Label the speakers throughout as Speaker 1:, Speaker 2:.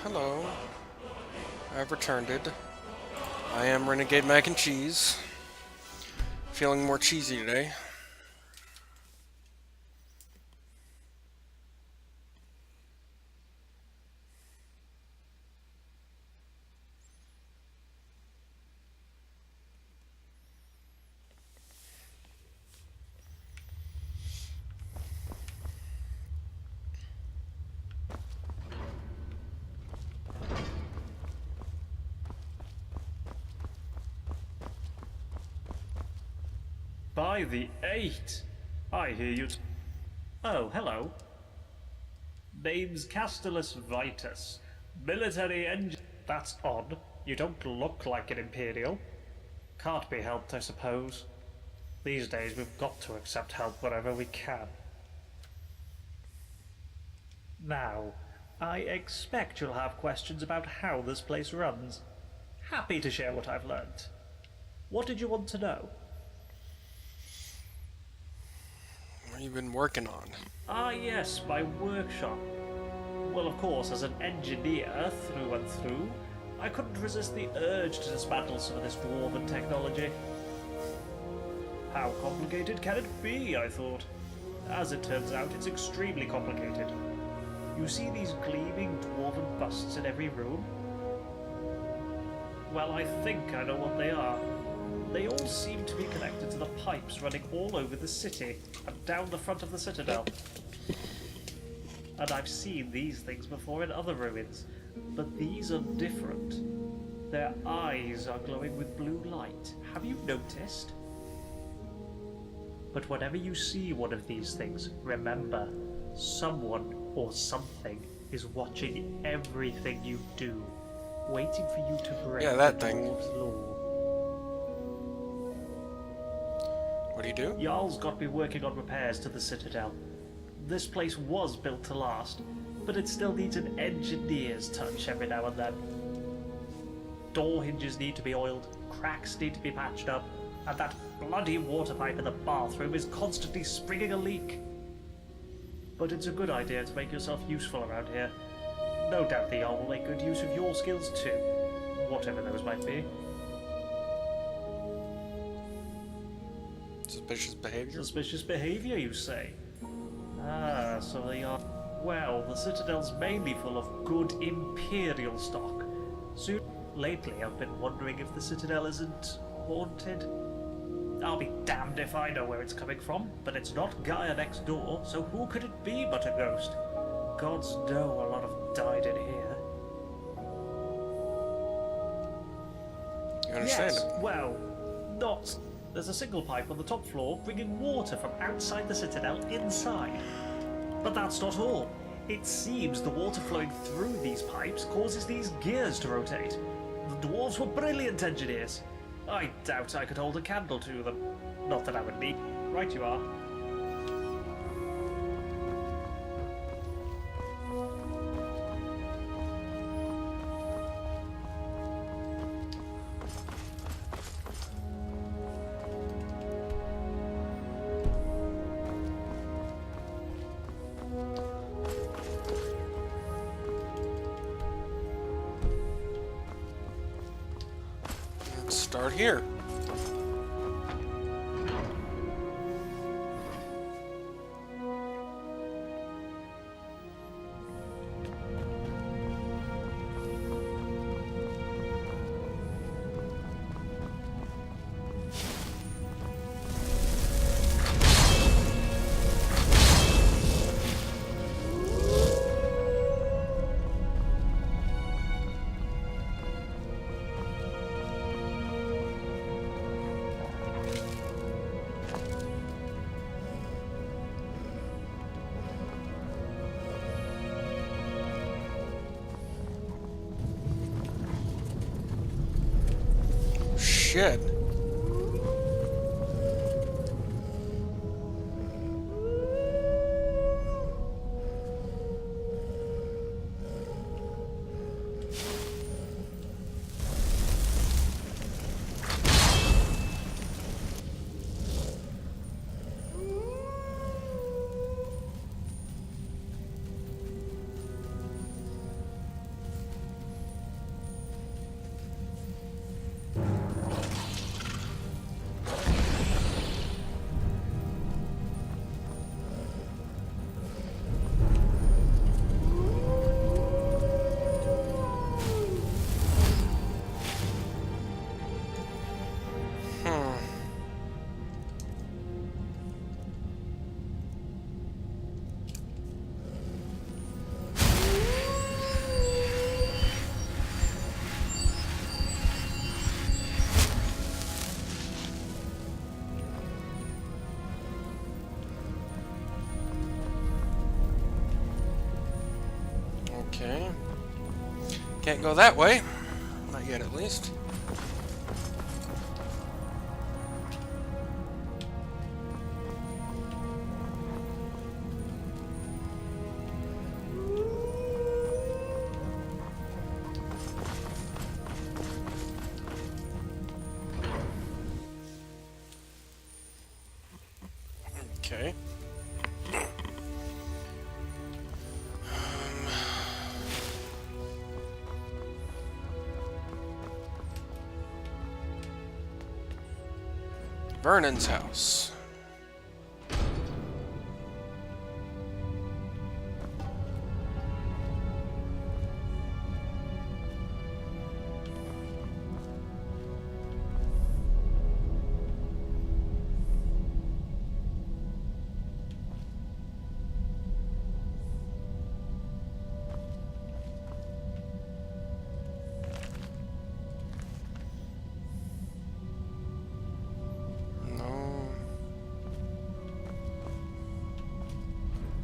Speaker 1: Hello. I've returned. I am Renegade Mac and Cheese. Feeling more cheesy today.
Speaker 2: By the 8! I hear you. Oh, hello. Name's Castellus Vitus. Military engine. That's odd. You don't look like an Imperial. Can't be helped, I suppose. These days we've got to accept help wherever we can. Now, I expect you'll have questions about how this place runs. Happy to share what I've learnt. What did you want to know?
Speaker 1: What have you been working on?
Speaker 2: Ah, yes, my workshop. Well, of course, as an engineer through and through, I couldn't resist the urge to dismantle some of this dwarven technology. How complicated can it be, I thought. As it turns out, it's extremely complicated. You see these gleaming dwarven busts in every room? Well, I think I know what they are. They all seem to be connected to the pipes running all over the city and down the front of the citadel. And I've seen these things before in other ruins, but these are different. Their eyes are glowing with blue light. Have you noticed? But whenever you see one of these things, remember, someone or something is watching everything you do, waiting for you to break
Speaker 1: that
Speaker 2: the
Speaker 1: thing.
Speaker 2: dwarves' law.
Speaker 1: What do you do?
Speaker 2: Jarl's got me working on repairs to the Citadel. This place was built to last, but it still needs an engineer's touch every now and then. Door hinges need to be oiled, cracks need to be patched up, and that bloody water pipe in the bathroom is constantly springing a leak. But it's a good idea to make yourself useful around here. No doubt the Jarl will make good use of your skills too, whatever those might be.
Speaker 1: Suspicious behavior?
Speaker 2: Suspicious behavior, you say? Ah, so they are. Well, the Citadel's mainly full of good Imperial stock. Lately, I've been wondering if the Citadel isn't haunted. I'll be damned if I know where it's coming from, but it's not Gaia next door, so who could it be but a ghost? Gods know a lot have died in here.
Speaker 1: You understand
Speaker 2: Yes,
Speaker 1: it?
Speaker 2: well, not. There's a single pipe on the top floor bringing water from outside the Citadel inside. But that's not all. It seems the water flowing through these pipes causes these gears to rotate. The dwarves were brilliant engineers. I doubt I could hold a candle to them. Not that I would need. Right you are.
Speaker 1: Let's start here. Shit. Can't go that way. Not yet, at least. Okay. Vernon's house.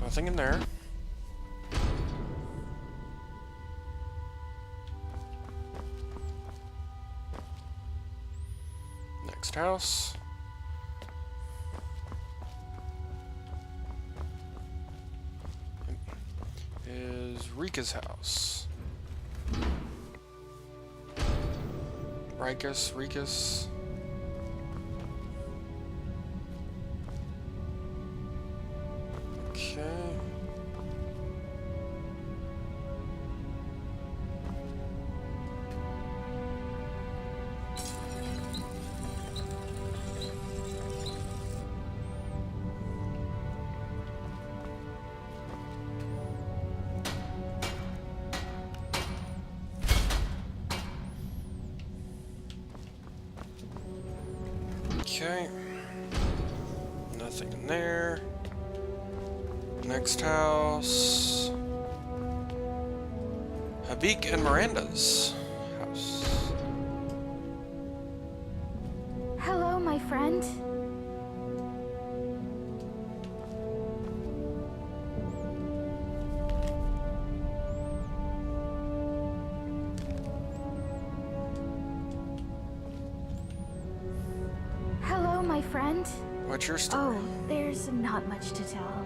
Speaker 1: Nothing in there. Next house. Is Rika's house. Rikus. Okay. Okay. Nothing in there. Next house. Habik and Miranda's house.
Speaker 3: Hello, my friend. Hello, my friend.
Speaker 1: What's your story?
Speaker 3: Oh, there's not much to tell.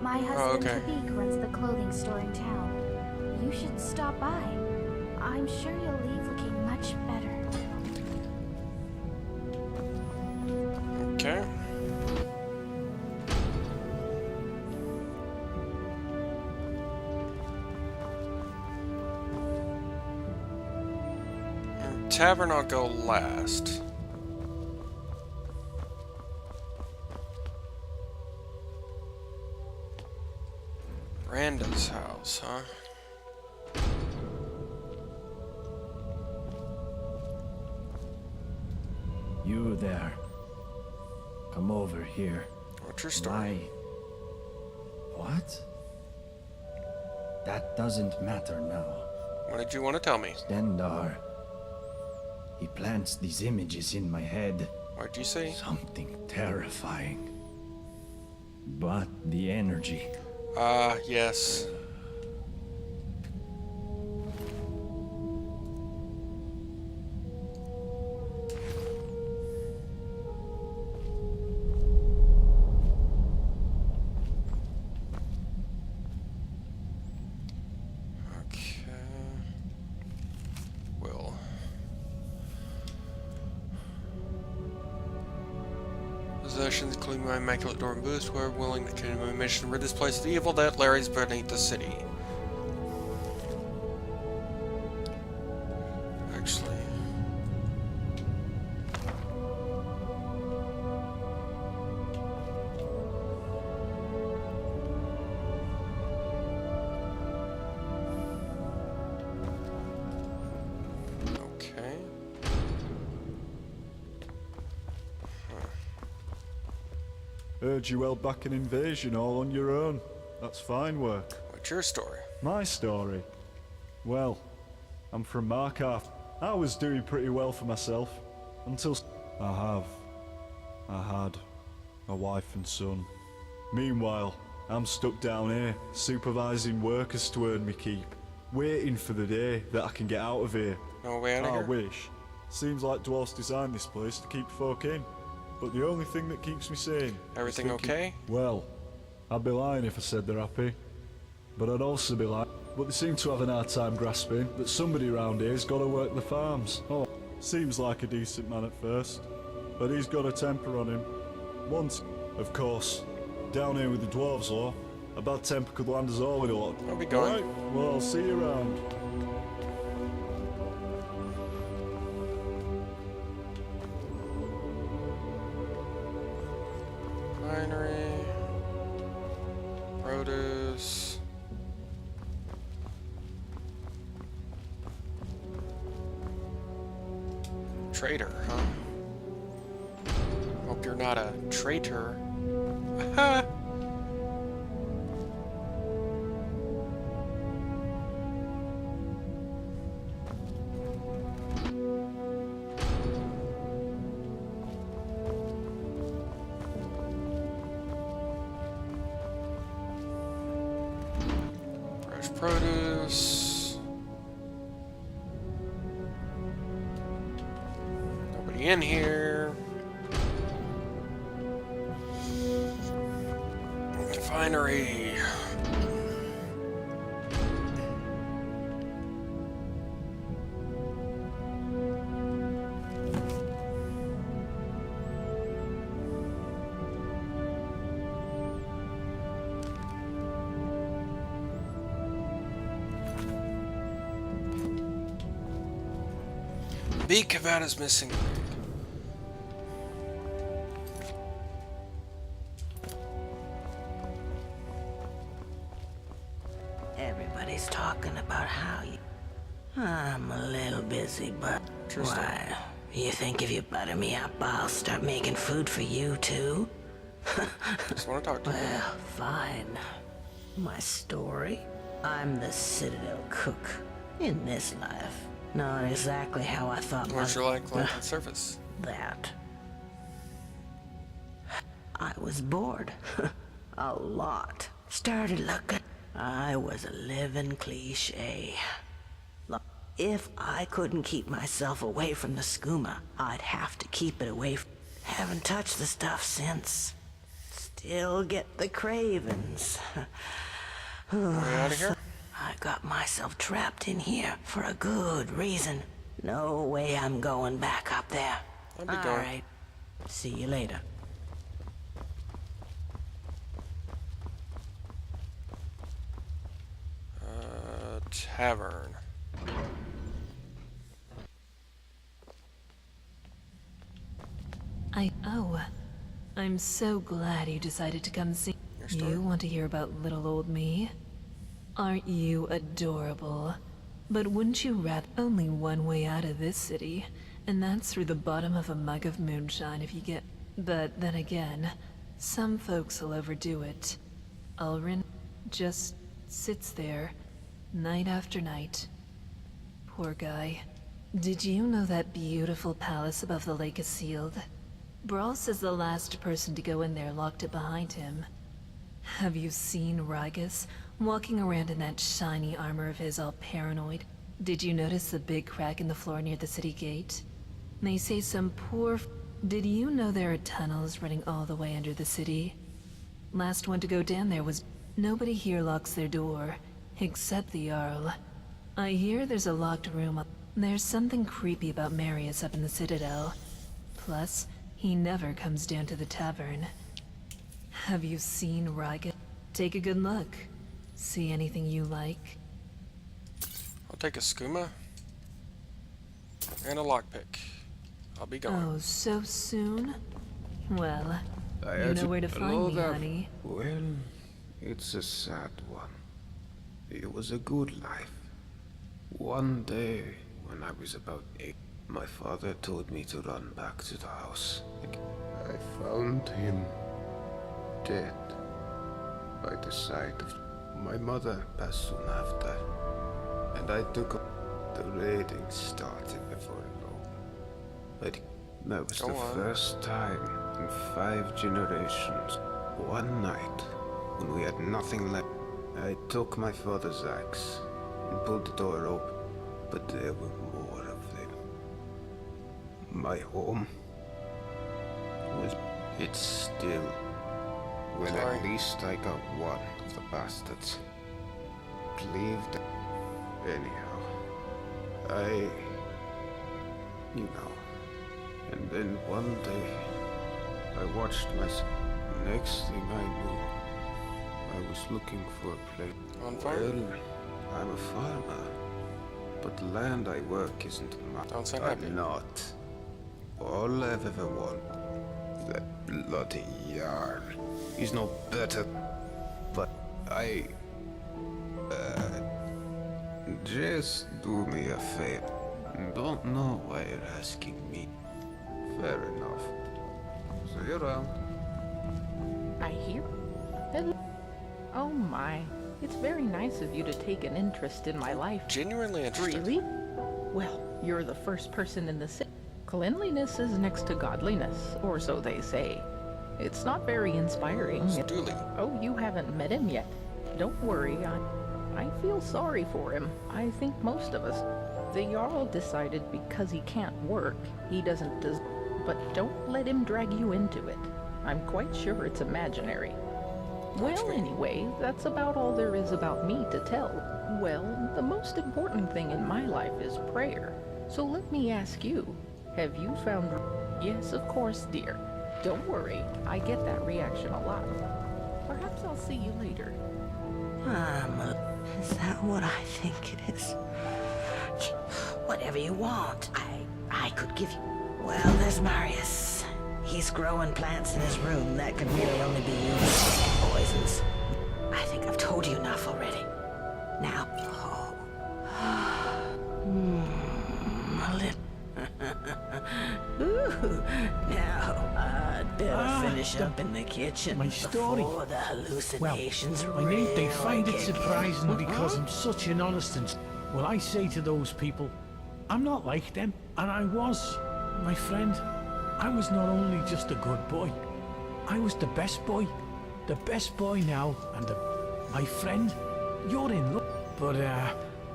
Speaker 3: My husband
Speaker 1: okay.
Speaker 3: Habik runs the clothing store in town. You should stop by. I'm sure you'll leave looking much better.
Speaker 1: Okay. Tavern, I'll go last. Miranda's house, huh?
Speaker 4: You there. Come over here.
Speaker 1: What's your story?
Speaker 4: What? That doesn't matter now.
Speaker 1: What did you want to tell me?
Speaker 4: Stendar. He plants these images in my head.
Speaker 1: What'd you say?
Speaker 4: Something terrifying. But the energy.
Speaker 1: Yes. Okay. Well. Possessions, including my immaculate door and boost, were willing to continue my mission to rid this place of the evil that Larry's beneath the city. Actually. Okay.
Speaker 5: Heard you held back an invasion all on your own. That's fine work.
Speaker 1: What's your story?
Speaker 5: My story? Well, I'm from Markarth. I was doing pretty well for myself. Until I had a wife and son. Meanwhile, I'm stuck down here, supervising workers to earn me keep. waiting for the day that I can get out of here.
Speaker 1: No way out of
Speaker 5: I
Speaker 1: here.
Speaker 5: wish. Seems like dwarfs designed this place to keep folk in. But the only thing that keeps me sane is
Speaker 1: Everything
Speaker 5: thinking,
Speaker 1: okay?
Speaker 5: well, I'd be lying if I said they're happy. But I'd also be lying. But they seem to have an hard time grasping that somebody around here's got to work the farms. Oh, seems like a decent man at first. But he's got a temper on him. Once, of course, down here with the dwarves law, a bad temper could land us all in a lot.
Speaker 1: I'll be going.
Speaker 5: Right, well, I'll see you around.
Speaker 1: Winery. Produce. Traitor, huh? Hope you're not a traitor. Ha! Fresh produce. Nobody in here. Refinery. Big Havana's missing.
Speaker 6: Everybody's talking about how you... I'm a little busy, but...
Speaker 1: True story.
Speaker 6: Why? You think if you butter me up, I'll start making food for you, too?
Speaker 1: Just want to talk to you.
Speaker 6: Well, fine. My story? I'm the Citadel cook. In this life. Not exactly how I thought
Speaker 1: What's your like on surface?
Speaker 6: that. I was bored. A lot. Started looking. I was a living cliche. Look, if I couldn't keep myself away from the skooma, I'd have to keep it away from... Haven't touched the stuff since. Still get the cravings.
Speaker 1: Way out of here?
Speaker 6: I got myself trapped in here for a good reason. No way I'm going back up there.
Speaker 1: I'll be going.
Speaker 6: All right. See you later.
Speaker 1: Tavern.
Speaker 7: I'm so glad you decided to come see.
Speaker 1: Your story?
Speaker 7: You want to hear about little old me? Aren't you adorable? But wouldn't you rather only one way out of this city, and that's through the bottom of a mug of moonshine if you get... But then again, some folks will overdo it. Ulrin just sits there, night after night. Poor guy. Did you know that beautiful palace above the lake is sealed? Brawl says the last person to go in there locked it behind him. Have you seen Ragus walking around in that shiny armor of his all paranoid? Did you notice the big crack in the floor near the city gate? They say some poor... Did you know there are tunnels running all the way under the city? Last one to go down there was... Nobody here locks their door, except the Jarl. I hear there's a locked room up... There's something creepy about Marius up in the Citadel. Plus, he never comes down to the tavern. Have you seen Ragus? Take a good look. See anything you like?
Speaker 1: I'll take a skooma and a lockpick. I'll be going.
Speaker 7: Oh, so soon? Well,
Speaker 8: I
Speaker 7: you
Speaker 8: had
Speaker 7: know
Speaker 8: to-
Speaker 7: where to find
Speaker 8: Hello
Speaker 7: me,
Speaker 8: there.
Speaker 7: honey.
Speaker 8: Well, it's a sad one. It was a good life. One day, when I was about 8, my father told me to run back to the house. I found him dead by the side of my mother passed soon after, and I took up the raiding started before long. But that was
Speaker 1: Go
Speaker 8: the
Speaker 1: on.
Speaker 8: first time in 5 generations. One night, when we had nothing left, I took my father's axe and pulled the door open, but there were more of them. My home was... It's still... Well,
Speaker 1: Sorry.
Speaker 8: at least I got one of the bastards. Cleaved. Anyhow, you know. And then one day, I watched myself. Next thing I knew, I was looking for a place.
Speaker 1: On fire?
Speaker 8: Well, I'm a farmer, but the land I work isn't mine.
Speaker 1: Don't sound
Speaker 8: I'm
Speaker 1: happy.
Speaker 8: not. All I've ever wanted, that bloody Jarl. He's no better, but just do me a favor. Don't know why you're asking me. Fair enough. See you around.
Speaker 9: I hear. Hello. Oh my. It's very nice of you to take an interest in my life.
Speaker 1: Genuinely interested.
Speaker 9: Really? Well, you're the first person in the city. Cleanliness is next to godliness, or so they say. It's not very inspiring.
Speaker 1: Dooley.
Speaker 9: Oh, you haven't met him yet. Don't worry, I feel sorry for him. I think most of us. The Jarl decided because he can't work, he doesn't but don't let him drag you into it. I'm quite sure it's imaginary. Well, anyway, that's about all there is about me to tell. Well, the most important thing in my life is prayer. So let me ask you, have you found... Yes, of course, dear. Don't worry, I get that reaction a lot. Perhaps I'll see you later.
Speaker 6: Is that what I think it is? Whatever you want. I could give you... Well, there's Marius. He's growing plants in his room that can really only be used for poisons. I think I've told you enough already. Now... a little... Ooh, now, I'd better finish up in the kitchen
Speaker 10: my story.
Speaker 6: before the hallucinations
Speaker 10: I need they find it
Speaker 6: kick in.
Speaker 10: surprising because I'm such an honest and... Well, I say to those people, I'm not like them, and I was. My friend, I was not only just a good boy, I was the best boy. The best boy now, and my friend, you're in luck. But,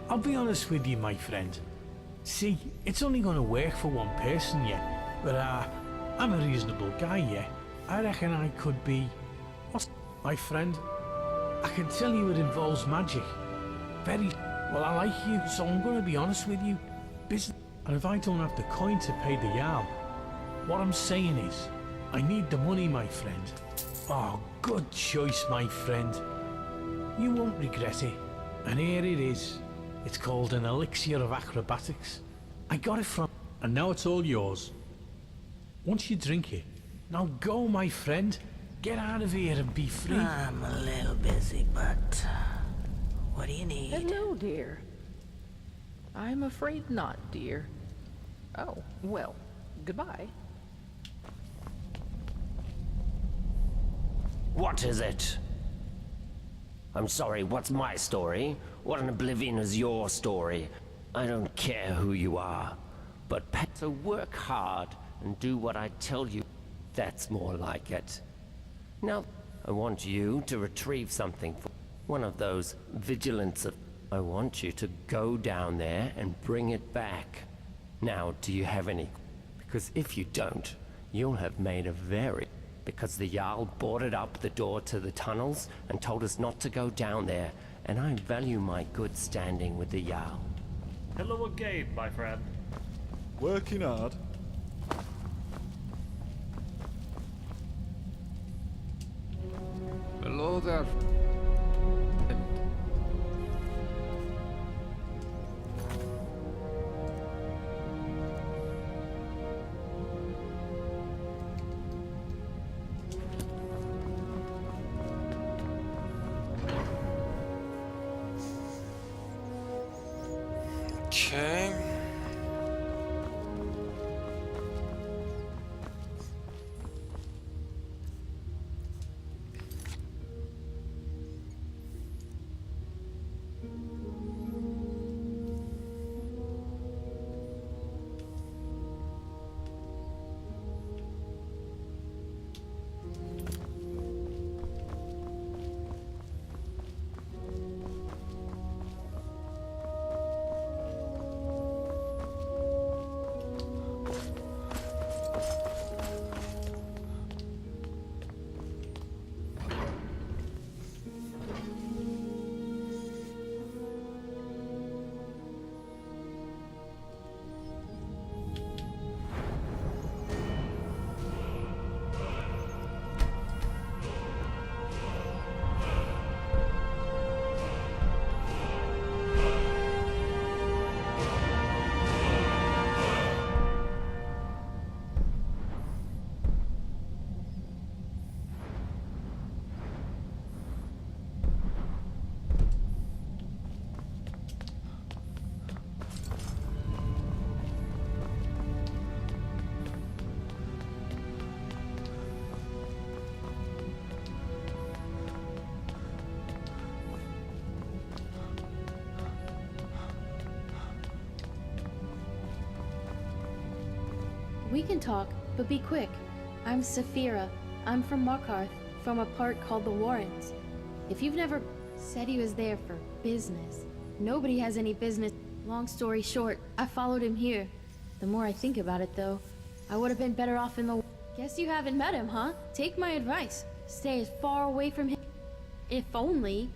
Speaker 10: I'll be honest with you, my friend. See, it's only gonna work for one person yet, but, I'm a reasonable guy, yeah. I reckon I could be... What's... My friend, I can tell you it involves magic. Very... Well, I like you, so I'm gonna be honest with you. Business... And if I don't have the coin to pay the Jarl, what I'm saying is, I need the money, my friend. Oh, good choice, my friend. You won't regret it. And here it is. It's called an elixir of acrobatics. I got it from... And now it's all yours. Once you drink it, now go, my friend. Get out of here and be free.
Speaker 6: I'm a little busy, but... what do you need?
Speaker 9: Hello, dear. I'm afraid not, dear. Oh, well, goodbye.
Speaker 11: What is it? I'm sorry, what's my story? What in oblivion is your story? I don't care who you are. But so work hard and do what I tell you. That's more like it. Now, I want you to retrieve something for one of those vigilance of... I want you to go down there and bring it back. Now, do you have any? Because if you don't, you'll have made a very... Because the Jarl boarded up the door to the tunnels and told us not to go down there, and I value my good standing with the Jarl.
Speaker 2: Hello again, my friend.
Speaker 5: Working hard.
Speaker 8: Hello there.
Speaker 1: Okay.
Speaker 12: We can talk, but be quick. I'm Saphira. I'm from Markarth, from a part called the Warrens. If you've never... Said he was there for business. Nobody has any business. Long story short, I followed him here. The more I think about it, though, I would have been better off in the... Guess you haven't met him, huh? Take my advice. Stay as far away from him. If only...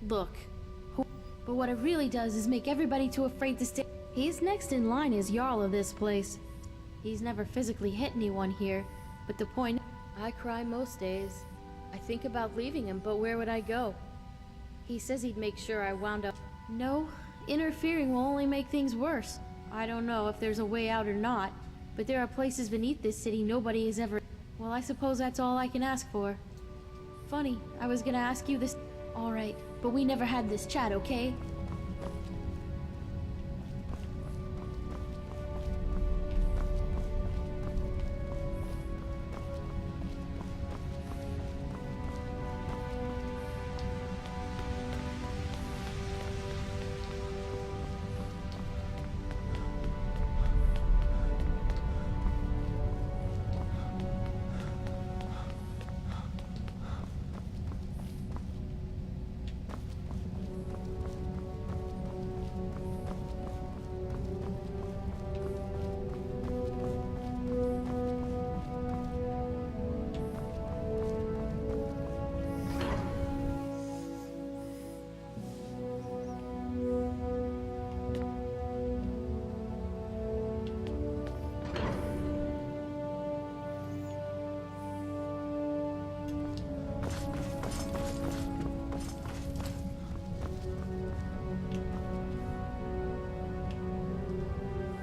Speaker 12: Look. But what it really does is make everybody too afraid to stay... He's next in line as Jarl of this place. He's never physically hit anyone here, but the point... I cry most days. I think about leaving him, but where would I go? He says he'd make sure I wound up... No, interfering will only make things worse. I don't know if there's a way out or not, but there are places beneath this city nobody has ever... Well, I suppose that's all I can ask for. Funny, I was gonna ask you this... Alright, but we never had this chat, okay?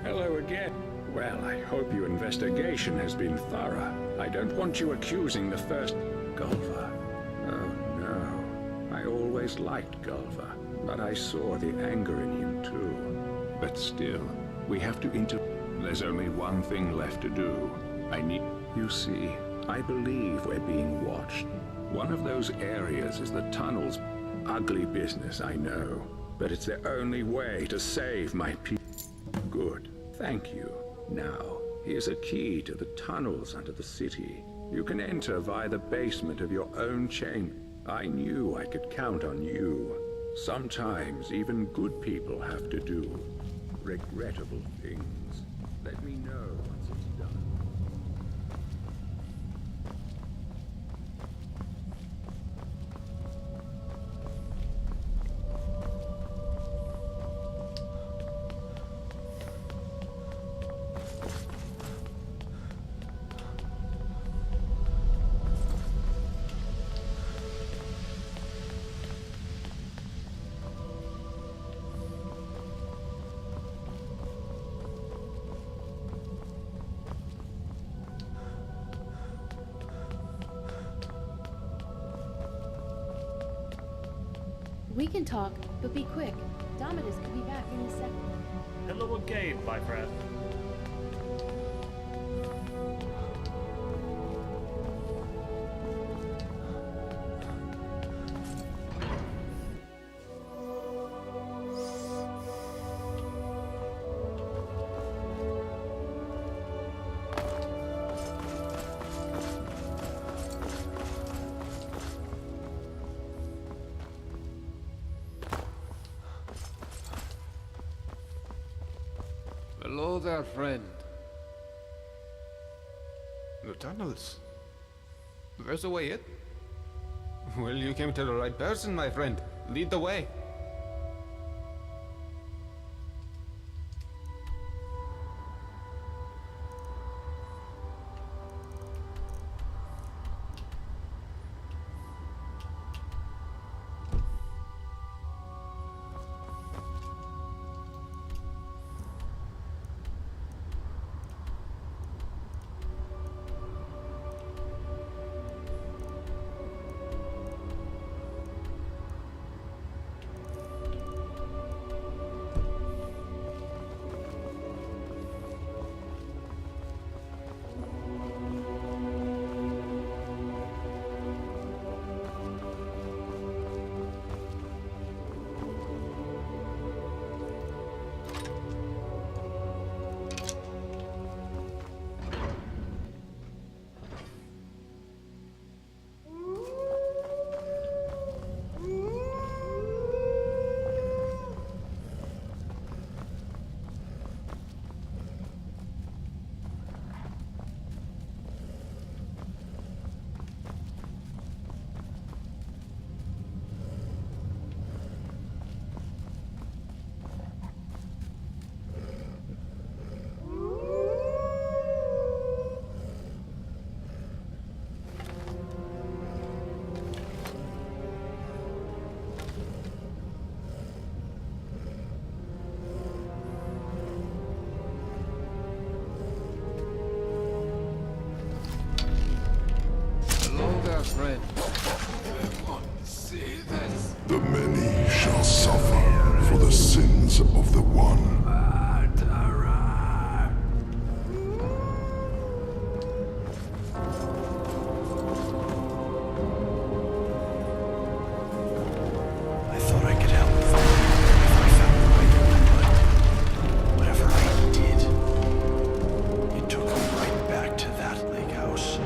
Speaker 13: Hello again. Well, I hope your investigation has been thorough. I don't want you accusing the first... Gulva. Oh no. I always liked Gulva, but I saw the anger in him too. But still, we have to There's only one thing left to do. You see, I believe we're being watched. One of those areas is the tunnels. Ugly business, I know. But it's the only way to save my people. Good. Thank you. Now, here's a key to the tunnels under the city. You can enter via the basement of your own chamber. I knew I could count on you. Sometimes even good people have to do regrettable things. Let me know once it's done.
Speaker 12: We can talk, but be quick. Dominus could be back any second.
Speaker 2: Hello again, my friend.
Speaker 8: Hello there, friend. The tunnels. There's a way in. Well, you came to the right person, my friend. Lead the way.
Speaker 14: Sons of the One.
Speaker 4: I thought I could help if I found the right one, but whatever I did, it took me right back to that lake house.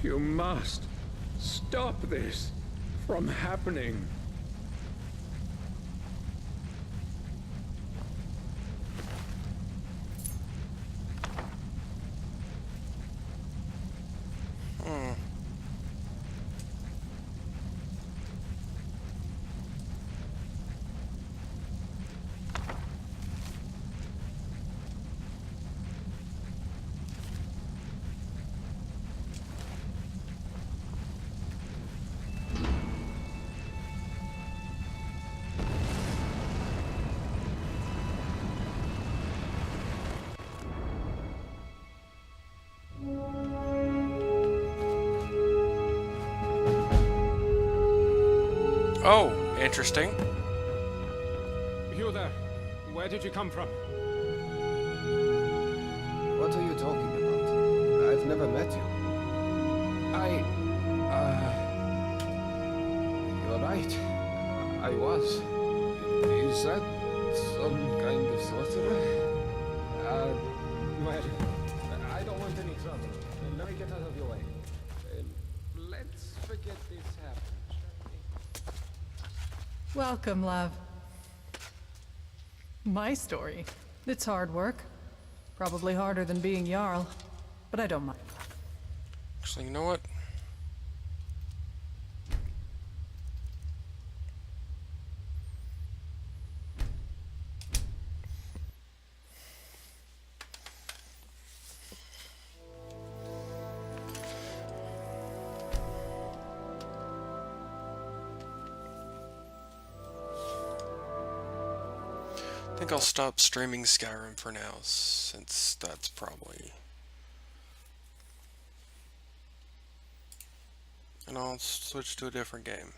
Speaker 13: You must stop this from happening.
Speaker 1: Oh, interesting.
Speaker 15: You there. Where did you come from?
Speaker 8: What are you talking about? I've never met you. You're right. I was. Is that some kind of sorcerer? Well, I don't want any trouble. Let me get out of your way. Let's forget this happened.
Speaker 16: Welcome, love. My story. It's hard work. Probably harder than being Jarl, but I don't mind.
Speaker 1: Actually, you know what? I think I'll stop streaming Skyrim for now, since that's probably... And I'll switch to a different game.